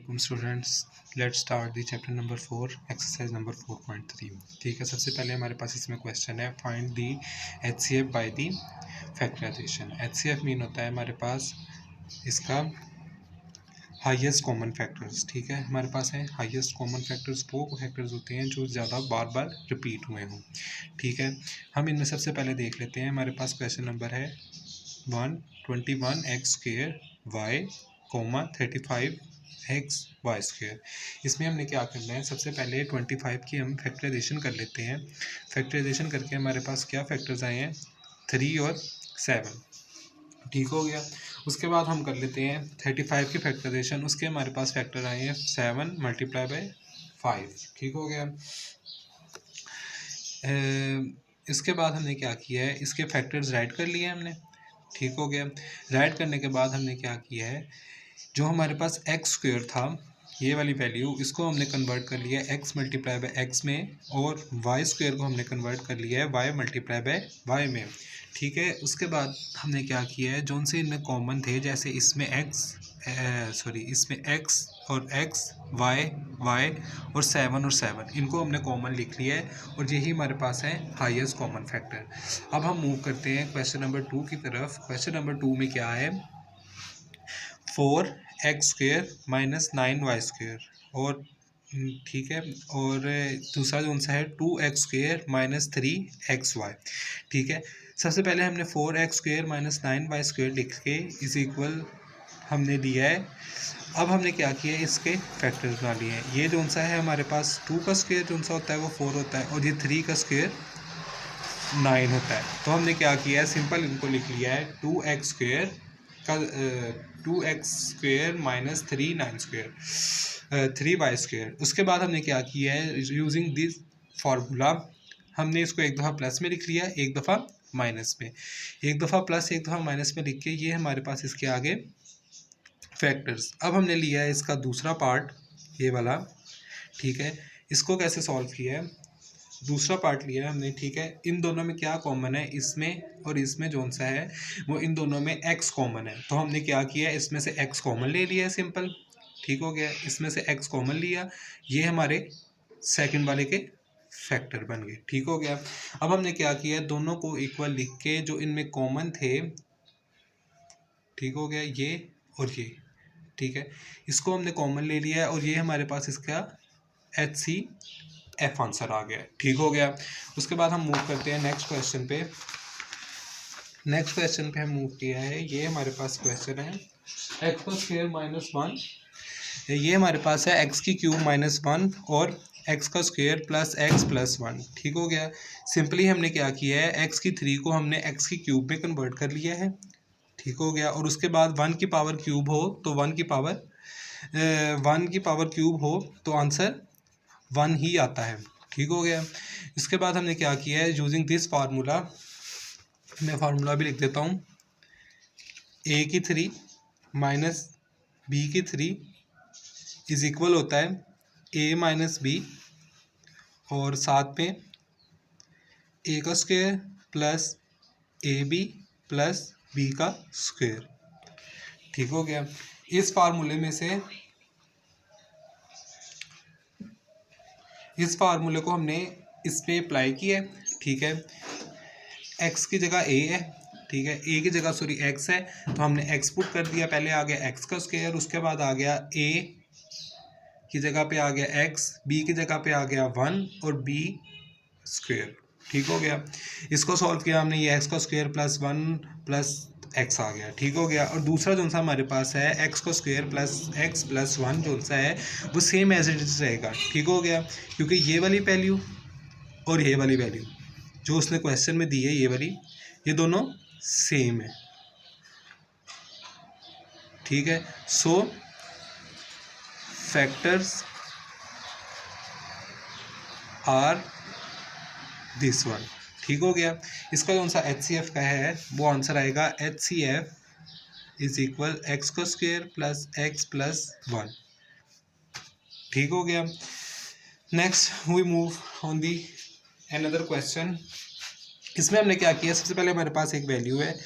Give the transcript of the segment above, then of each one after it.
वालेकुम students, let's start the chapter number 4 exercise number 4.3। ठीक है, सबसे पहले हमारे पास इसमें क्वेश्चन है find the HCF by the factorization. HCF mean होता है हमारे पास इसका हाईएस्ट कॉमन फैक्टर्स। ठीक है, हमारे पास है हाईएस्ट कॉमन फैक्टर्स, वो फैक्टर्स होते हैं जो ज़्यादा बार बार रिपीट हुए हों। ठीक है, हम इनमें सबसे पहले देख लेते हैं। हमारे पास क्वेश्चन नंबर है 121x² y, 35x y²। इसमें हमने क्या करना है, सबसे पहले 25 की हम फैक्टराइजेशन कर लेते हैं। फैक्टराइजेशन करके हमारे पास क्या फैक्टर्स आए हैं, 3 और 7। ठीक हो गया। उसके बाद हम कर लेते हैं 35 की फैक्टराइजेशन। उसके हमारे पास फैक्टर आए हैं 7 मल्टीप्लाई बाय 5। ठीक हो गया। इसके बाद हमने क्या किया है, इसके फैक्टर्स राइट कर लिए हमने। ठीक हो गया। राइट करने के बाद हमने क्या किया है, जो हमारे पास x² था, ये वाली वैल्यू, इसको हमने कन्वर्ट कर लिया x मल्टीप्लाई बाय x में, और y² को हमने कन्वर्ट कर लिया है y मल्टीप्लाई बाय y में। ठीक है, उसके बाद हमने क्या किया है, जो से इनमें कॉमन थे, जैसे इसमें इसमें x और x, y और 7 और 7, इनको हमने कॉमन लिख लिया है, और यही हमारे पास है हाईएस्ट कॉमन फैक्टर। अब हम मूव करते हैं क्वेश्चन नंबर 2 की तरफ। क्वेश्चन नंबर 2 में क्या है, 4x² माइनस 9y², और ठीक है, और दूसरा जो सा है 2x² माइनस 3xy। ठीक है, सबसे पहले हमने 4x² माइनस 9y² लिख के इज इक्वल हमने दिया है। अब हमने क्या किया है, इसके फैक्टर्स बना लिए हैं। ये जो सा है हमारे पास 2 का स्क्वायर जो सा होता है वो 4 होता है, और ये 3 का स्क्वायर 9 होता है। तो हमने क्या किया है, सिंपल इनको लिख लिया है 2x² का 2x² माइनस 3y²। उसके बाद हमने क्या किया है, यूजिंग दिस फार्मूला हमने इसको एक दफ़ा प्लस में लिख लिया, एक दफ़ा माइनस में। एक दफ़ा प्लस एक दफ़ा माइनस में लिख के ये हमारे पास इसके आगे फैक्टर्स। अब हमने लिया है इसका दूसरा पार्ट, ये वाला। ठीक है, इसको कैसे सॉल्व किया है, दूसरा पार्ट लिया है हमने। ठीक है, इन दोनों में क्या कॉमन है, इसमें और इसमें जो सा है वो इन दोनों में x कॉमन है। तो हमने क्या किया है, इसमें से x कॉमन ले लिया है, सिंपल। ठीक हो गया, इसमें से x कॉमन लिया, ये हमारे सेकंड वाले के फैक्टर बन गए। ठीक हो गया। अब हमने क्या किया है, दोनों को इक्वल लिख के जो इनमें कॉमन थे, ठीक हो गया, ये और ये। ठीक है, इसको हमने कॉमन ले लिया है, और ये हमारे पास इसका HCF आंसर आ गया। ठीक हो गया। उसके बाद हम मूव करते हैं नेक्स्ट क्वेश्चन पे। नेक्स्ट क्वेश्चन पे हम मूव किया है, ये हमारे पास क्वेश्चन है x² माइनस 1। ये हमारे पास है x³ माइनस 1 और x² प्लस x प्लस 1। ठीक हो गया। सिंपली हमने क्या किया है, x³ को हमने x³ में कन्वर्ट कर लिया है। ठीक हो गया। और उसके बाद 1 की पावर क्यूब हो तो 1 की पावर क्यूब हो तो आंसर 1 ही आता है। ठीक हो गया। इसके बाद हमने क्या किया है, यूजिंग दिस फार्मूला, मैं फार्मूला भी लिख देता हूँ, a³ minus b³ is equal होता है a माइनस b, और साथ में a² plus ab plus b का स्क्वायर। ठीक हो गया। इस फार्मूले में से, इस फार्मूले को हमने इस पे अप्लाई किया है। ठीक है, x की जगह a है, ठीक है, a की जगह x है, तो हमने x पुट कर दिया। पहले आ गया x का स्क्वायर, उसके बाद आ गया a की जगह पे आ गया x, b की जगह पे आ गया 1 और b स्क्वायर। ठीक हो गया। इसको सॉल्व किया हमने, ये x का स्क्वायर प्लस 1 प्लस x आ गया। ठीक हो गया। और दूसरा जो सा हमारे पास है x का स्क्वायर प्लस x प्लस 1 जो सा है वो सेम एज इट इज रहेगा। ठीक हो गया, क्योंकि ये वाली वैल्यू और ये वाली वैल्यू जो उसने क्वेश्चन में दी है, ये वाली, ये दोनों सेम है। ठीक है, so factors are this one. ठीक हो गया। इसका जो सा HCF का है वो आंसर आएगा HCF इज इक्वल x का स्क्वायर प्लस x प्लस 1। ठीक हो गया। Next we move on the another question. इसमें हमने क्या किया, सबसे पहले हमारे पास एक वैल्यू है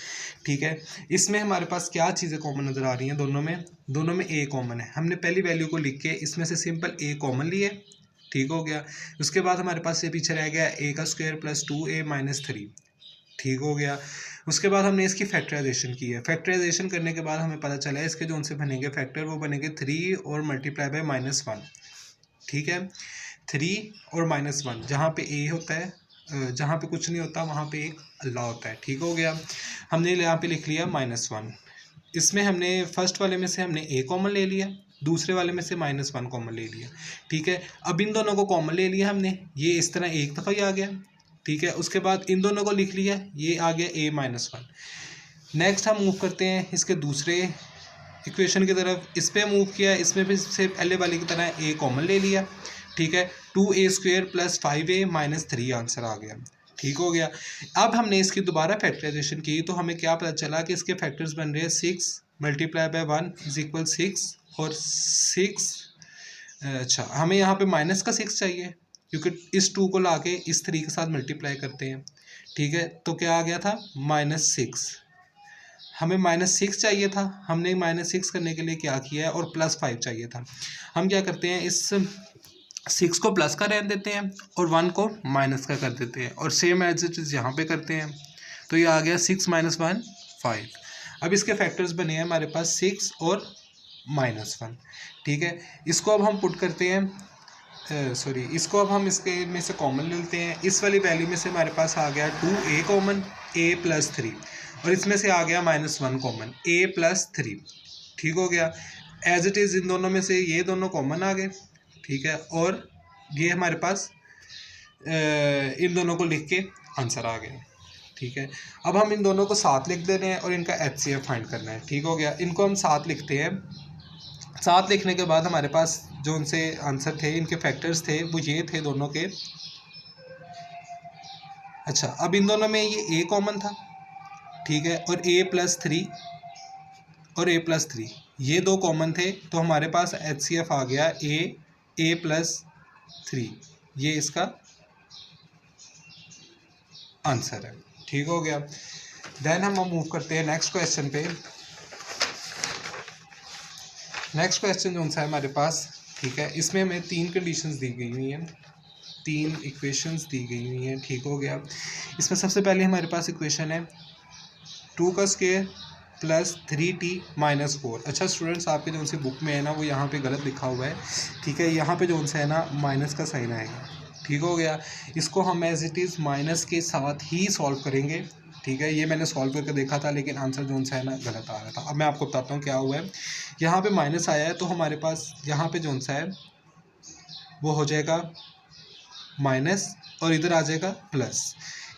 ठीक है। इसमें हमारे पास क्या चीज़ें कॉमन नज़र आ रही हैं, दोनों में ए कॉमन है। हमने पहली वैल्यू को लिख के इसमें से सिंपल ए कॉमन लिए, ठीक हो गया। उसके बाद हमारे पास ये पीछे रह गया ए का स्क्वायर प्लस 2a माइनस 3, ठीक हो गया। उसके बाद हमने इसकी फैक्टराइजेशन की है। फैक्टराइजेशन करने के बाद हमें पता चला है इसके जो उनसे बनेंगे फैक्टर वो बनेंगे 3 और मल्टीप्लाई बाय -1, ठीक है। 3 और -1, जहाँ पे ए होता है, जहाँ पे कुछ नहीं होता वहाँ पे एक अल्लाह होता है, ठीक हो गया। हमने यहाँ पे लिख लिया -1। इसमें हमने फर्स्ट वाले में से हमने ए कॉमन ले लिया, दूसरे वाले में से -1 कॉमन ले लिया, ठीक है। अब इन दोनों को कॉमन ले लिया हमने, ये इस तरह एक दफ़ा ही आ गया, ठीक है। उसके बाद इन दोनों को लिख लिया, ये आ गया a-1। नेक्स्ट हम मूव करते हैं इसके दूसरे इक्वेशन की तरफ। इस पर मूव किया, इसमें भी से पहले वाले की तरह a कॉमन ले लिया, ठीक है। 2a² plus 5a minus 3 answer आ गया, ठीक हो गया। अब हमने इसकी दोबारा फैक्टराइजेशन की तो हमें क्या पता चला कि इसके फैक्टर्स बन रहे हैं 6 मल्टीप्लाई बाय 1 इज इक्वल 6 और 6। अच्छा, हमें यहाँ पे माइनस का 6 चाहिए क्योंकि इस 2 को लाके इस 3 के साथ मल्टीप्लाई करते हैं, ठीक है। तो क्या आ गया था -6। हमें -6 चाहिए था, हमने -6 करने के लिए क्या किया है, और +5 चाहिए था। हम क्या करते हैं, इस 6 को प्लस का रहने देते हैं और 1 को माइनस का कर देते हैं और सेम एज इट इज़ यहाँ पे करते हैं। तो ये आ गया 6 - 1 5। अब इसके फैक्टर्स बने हैं हमारे पास 6 और -1, ठीक है। इसको अब हम पुट करते हैं, इसको अब हम इसके में से कॉमन लेते हैं। इस वाली वैल्यू में से हमारे पास आ गया 2a कॉमन, a + 3, और इसमें से आ गया -1 कॉमन, a + 3, ठीक हो गया। एज इट इज़ इन दोनों में से ये दोनों कॉमन आ गए, ठीक है। और ये हमारे पास इन दोनों को लिख के आंसर आ गया, ठीक है। अब हम इन दोनों को साथ लिख देने हैं और इनका HCF फाइंड करना है, ठीक हो गया। इनको हम साथ लिखते हैं। साथ लिखने के बाद हमारे पास जो उनसे आंसर थे, इनके फैक्टर्स थे, वो ये थे दोनों के। अच्छा, अब इन दोनों में ये a कॉमन था, ठीक है, और a + 3 और a + 3 ये दो कॉमन थे, तो हमारे पास HCF आ गया a + 3, ये इसका आंसर है, ठीक हो गया। देन हम मूव करते हैं नेक्स्ट क्वेश्चन पे। नेक्स्ट क्वेश्चन जो है हमारे पास, ठीक है, इसमें हमें 3 कंडीशंस दी गई हुई हैं, 3 इक्वेशंस दी गई हुई हैं, ठीक हो गया। इसमें सबसे पहले हमारे पास इक्वेशन है 2 का स्क्वायर प्लस 3t - 4। अच्छा स्टूडेंट्स, आपके जो सी बुक में है ना वो यहाँ पे गलत लिखा हुआ है, ठीक है। यहाँ पे जो है ना माइनस का साइन आएगा, ठीक हो गया। इसको हम एज इट इज़ माइनस के साथ ही सॉल्व करेंगे, ठीक है। ये मैंने सॉल्व करके देखा था लेकिन आंसर जो है ना गलत आ रहा था। अब मैं आपको बताता हूँ क्या हुआ है। यहाँ पे माइनस आया है तो हमारे पास यहाँ पे जो है वो हो जाएगा माइनस और इधर आ जाएगा प्लस।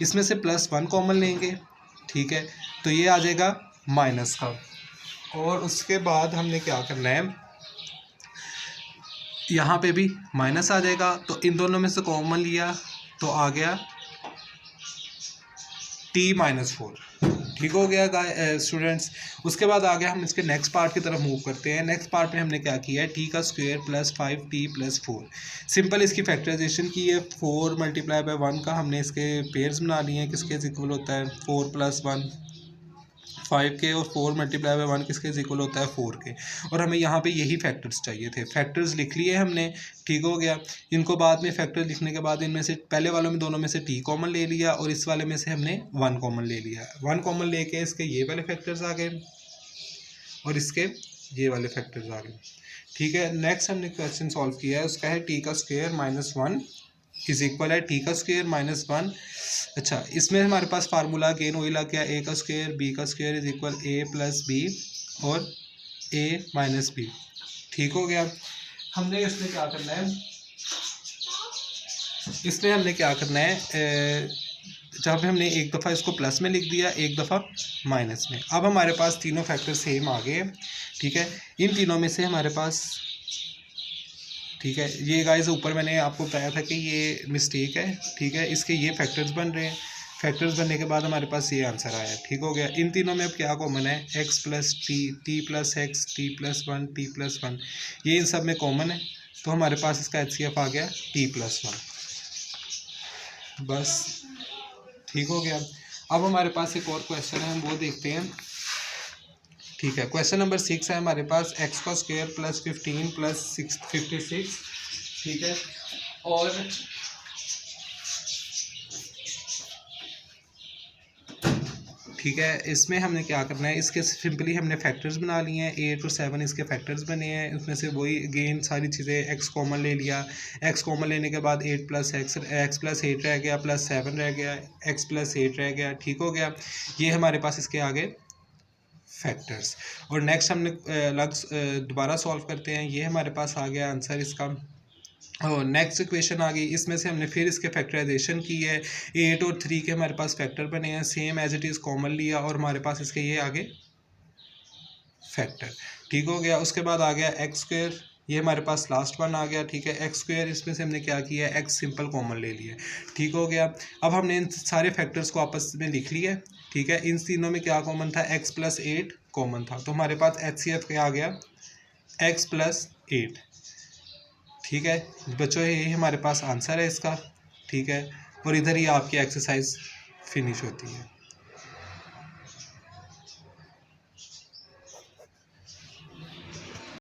इसमें से +1 कॉमन लेंगे, ठीक है, तो ये आ जाएगा माइनस का। और उसके बाद हमने क्या करना है, यहाँ पे भी माइनस आ जाएगा, तो इन दोनों में से कॉमन लिया तो आ गया t - 4, ठीक हो गया स्टूडेंट्स। उसके बाद आ गया हम इसके नेक्स्ट पार्ट की तरफ मूव करते हैं। नेक्स्ट पार्ट में हमने क्या किया है, t का स्क्वायर प्लस 5t + 4। सिंपल इसकी फैक्टराइजेशन की है। 4 मल्टीप्लाई बाय 1 का हमने इसके पेयर्स बना लिए हैं, किसके इक्वल होता है 4 + 1 5 के, और 4 मल्टीप्लाई बाय 1 किसके इक्वल होता है 4 के। और हमें यहाँ पे यही फैक्टर्स चाहिए थे, फैक्टर्स लिख लिए हमने, ठीक हो गया। इनको बाद में फैक्टर्स लिखने के बाद इनमें से पहले वालों में दोनों में से t कॉमन ले लिया और इस वाले में से हमने 1 कॉमन ले लिया। 1 कॉमन लेके इसके ये वाले फैक्टर्स आ गए और इसके ये वाले फैक्टर्स आ गए, ठीक है। नेक्स्ट हमने क्वेश्चन सॉल्व किया है, उसका है t का स्क्वायर -1 इज इक्वल है t का स्क्वायर -1। अच्छा, इसमें हमारे पास फार्मूला अगेन वही लग गया, a का स्क्वायर b का square is equal a + b और a - b, ठीक हो गया। हमने इसमें क्या करना है, इसमें हमने क्या करना है, जब हमने एक दफ़ा इसको प्लस में लिख दिया, एक दफ़ा माइनस में। अब हमारे पास तीनों फैक्टर सेम आ गए, ठीक है। इन तीनों में से हमारे पास, ठीक है, ये गाइस ऊपर मैंने आपको बताया था कि ये मिस्टेक है, ठीक है। इसके ये फैक्टर्स बन रहे हैं, फैक्टर्स बनने के बाद हमारे पास ये आंसर आया, ठीक हो गया। इन तीनों में अब क्या कॉमन है, x + t, t + x, t + 1, t + 1, ये इन सब में कॉमन है, तो हमारे पास इसका HCF आ गया t + 1, बस, ठीक हो गया। अब हमारे पास एक और क्वेश्चन है, हम वो देखते हैं। ठीक है, क्वेश्चन नंबर 6 है हमारे पास, एक्स का स्क्वायर प्लस 15 प्लस 56। ठीक है, और ठीक है, इसमें हमने क्या करना है, इसके सिंपली हमने फैक्टर्स बना लिए हैं। 8 और 7 इसके फैक्टर्स बने हैं, उसमें से वही अगेन सारी चीज़ें, एक्स कॉमन ले लिया, एक्स कॉमन लेने के बाद 8 प्लस एक्स प्लस 8 रह गया, प्लस 7 रह गया, एक्स प्लस 8 रह गया। ठीक हो गया, ये हमारे पास इसके आगे फैक्टर्स। और नेक्स्ट हमने दोबारा सॉल्व करते हैं, ये हमारे पास आ गया आंसर इसका। और नेक्स्ट इक्वेशन आ गई, इसमें से हमने फिर इसके फैक्टराइजेशन की है। 8 और 3 के हमारे पास फैक्टर बने हैं, same as it is common लिया और हमारे पास इसके ये आगे फैक्टर। ठीक हो गया, उसके बाद आ गया एक्स स्क्वायर, ये हमारे पास लास्ट वन आ गया। ठीक है, एक्स स्क्वायर, इसमें से हमने क्या किया, एक्स सिंपल कॉमन ले लिया। ठीक हो गया, अब हमने इन सारे फैक्टर्स को आपस में लिख लिया। ठीक है, इन तीनों में क्या कॉमन था, एक्स प्लस 8 कॉमन था, तो हमारे पास HCF क्या आ गया, एक्स प्लस 8। ठीक है बच्चों, यही हमारे पास आंसर है इसका। ठीक है, और इधर ही आपकी एक्सरसाइज फिनिश होती है।